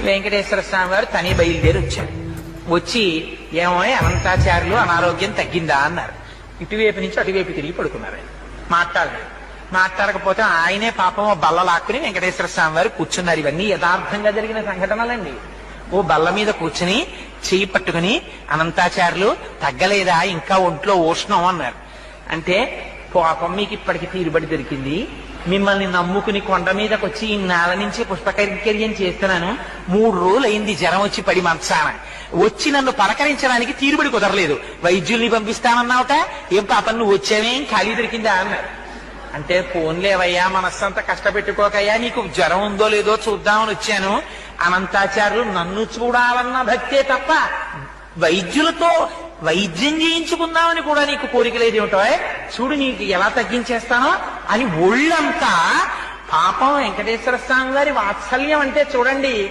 వెంకటేశ్వర స్వామి వారు తని బయలుదేరి వచ్చారు. వచ్చి ఏమో అనంతాచార్యులు అనారోగ్యం తగ్గిందా అన్నారు. ఇటువైపు నుంచి అటువైపు తిరిగి పడుకున్నారు. ఆయన మాట్లాడలేదు. మాట్లాడకపోతే ఆయనే పాపం ఓ బల్ల లాక్కుని వెంకటేశ్వర స్వామి వారు కూర్చున్నారు. ఇవన్నీ యథార్థంగా జరిగిన సంఘటనలండి. ఓ బల్ల మీద కూర్చుని చెయ్యి పట్టుకుని అనంతాచార్యులు తగ్గలేదా, ఇంకా ఒంట్లో ఉష్ణం అన్నారు. అంటే పాపం మీకు ఇప్పటికి తీరుబడి దొరికింది, మిమ్మల్ని నమ్ముకుని కొండ మీదకి వచ్చి ఈ నేల నుంచి పుష్పకైంకర్యం చేస్తున్నాను, 3 రోజులు అయింది జ్వరం వచ్చి పడి మంచాన వచ్చి నన్ను పలకరించడానికి తీరుబడి కుదరలేదు, వైద్యుల్ని పంపిస్తానన్నావుట, ఏం పాపం నువ్వు వచ్చావేం ఖాళీ దొరికిందా అన్నారు. అంటే పోన్లేవయ్యా, మనస్సంతా కష్టపెట్టుకోకయ్యా, నీకు జ్వరం ఉందో లేదో చూద్దామని వచ్చాను. అనంతాచార్యులు నన్ను చూడాలన్న భక్తే తప్ప వైద్యులతో వైద్యం చేయించుకుందామని కూడా నీకు కోరిక లేదేమిటో, చూడు నీకు ఎలా తగ్గించేస్తానో అని ఒళ్ళంతా పాపం వెంకటేశ్వర స్వామి వారి వాత్సల్యం అంటే చూడండి.